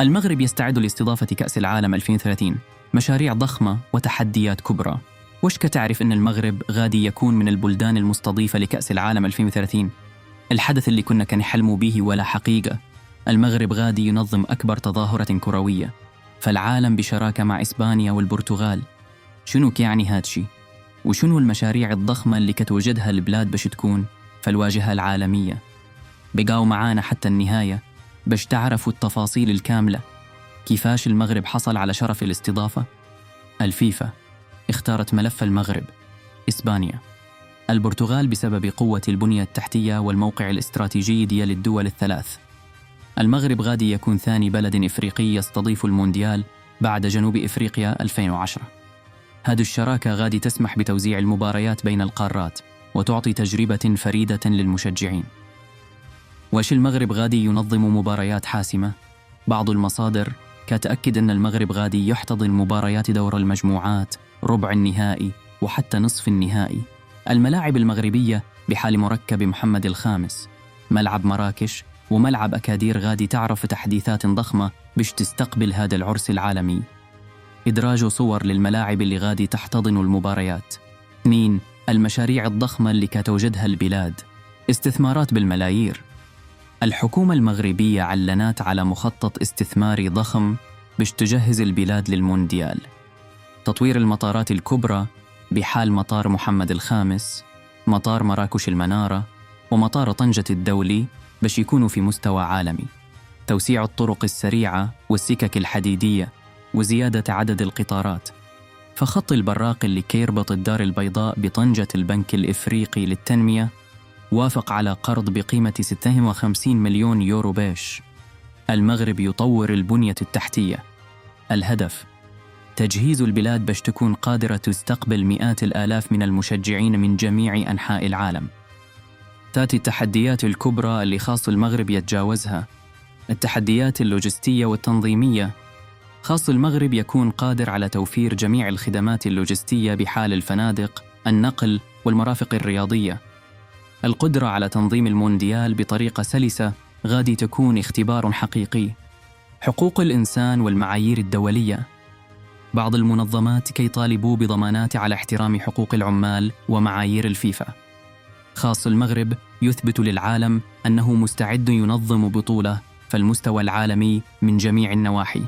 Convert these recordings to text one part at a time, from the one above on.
المغرب يستعد لاستضافة كأس العالم 2030. مشاريع ضخمة وتحديات كبرى. وش كتعرف أن المغرب غادي يكون من البلدان المستضيفة لكأس العالم 2030؟ الحدث اللي كنا كنحلموا به ولا حقيقة. المغرب غادي ينظم أكبر تظاهرة كروية فالعالم بشراكة مع إسبانيا والبرتغال. شنو يعني هادشي؟ وشنو المشاريع الضخمة اللي كتوجدها البلاد باش تكون فالواجهة العالمية؟ بقاو معانا حتى النهاية باش تعرفوا التفاصيل الكاملة. كيفاش المغرب حصل على شرف الاستضافة؟ الفيفا اختارت ملف المغرب، إسبانيا، البرتغال بسبب قوة البنية التحتية والموقع الاستراتيجي ديال الدول الثلاث. المغرب غادي يكون ثاني بلد إفريقي يستضيف المونديال بعد جنوب إفريقيا 2010. هذه الشراكة غادي تسمح بتوزيع المباريات بين القارات وتعطي تجربة فريدة للمشجعين. واش المغرب غادي ينظم مباريات حاسمة؟ بعض المصادر كتأكد أن المغرب غادي يحتضن مباريات دور المجموعات، ربع النهائي وحتى نصف النهائي. الملاعب المغربية بحال مركب محمد الخامس، ملعب مراكش وملعب أكادير غادي تعرف تحديثات ضخمة باش تستقبل هذا العرس العالمي. إدراج صور للملاعب اللي غادي تحتضن المباريات. 2. المشاريع الضخمة اللي كتوجدها البلاد. استثمارات بالملايير. الحكومة المغربية علنت على مخطط استثماري ضخم باش تجهز البلاد للمونديال. تطوير المطارات الكبرى بحال مطار محمد الخامس، مطار مراكش المنارة، ومطار طنجة الدولي باش يكونوا في مستوى عالمي. توسيع الطرق السريعة والسكك الحديدية وزيادة عدد القطارات. فخط البراق اللي كيربط الدار البيضاء بطنجة البنك الإفريقي للتنمية وافق على قرض بقيمة 56 مليون يورو باش المغرب يطور البنية التحتية. الهدف تجهيز البلاد باش تكون قادرة تستقبل مئات الآلاف من المشجعين من جميع أنحاء العالم. تأتي التحديات الكبرى اللي خاص المغرب يتجاوزها. التحديات اللوجستية والتنظيمية. خاص المغرب يكون قادر على توفير جميع الخدمات اللوجستية بحال الفنادق، النقل والمرافق الرياضية. القدرة على تنظيم المونديال بطريقة سلسة غادي تكون اختبار حقيقي. حقوق الإنسان والمعايير الدولية. بعض المنظمات كيطالبوا بضمانات على احترام حقوق العمال ومعايير الفيفا. خاص المغرب يثبت للعالم أنه مستعد ينظم بطولة فالمستوى العالمي من جميع النواحي.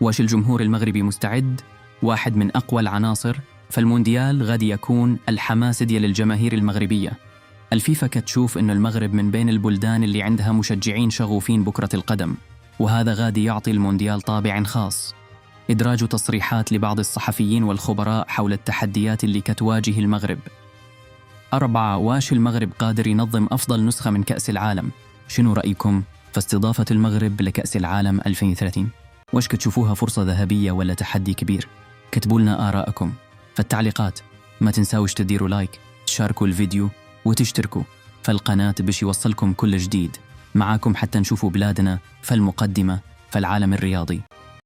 واش الجمهور المغربي مستعد؟ واحد من أقوى العناصر. فالمونديال غادي يكون الحماس ديال الجماهير المغربية. الفيفا كتشوف إنه المغرب من بين البلدان اللي عندها مشجعين شغوفين بكرة القدم، وهذا غادي يعطي المونديال طابع خاص. إدراج تصريحات لبعض الصحفيين والخبراء حول التحديات اللي كتواجه المغرب. 4. واش المغرب قادر ينظم أفضل نسخة من كأس العالم؟ شنو رأيكم في استضافة المغرب لكأس العالم 2030؟ واش كتشوفوها فرصة ذهبية ولا تحدي كبير؟ كتبوا لنا آراءكم في التعليقات. ما تنساوش تديروا لايك، تشاركوا الفيديو وتشتركوا في القناة باش يوصلكم كل جديد. معاكم حتى نشوفوا بلادنا في المقدمة في العالم الرياضي.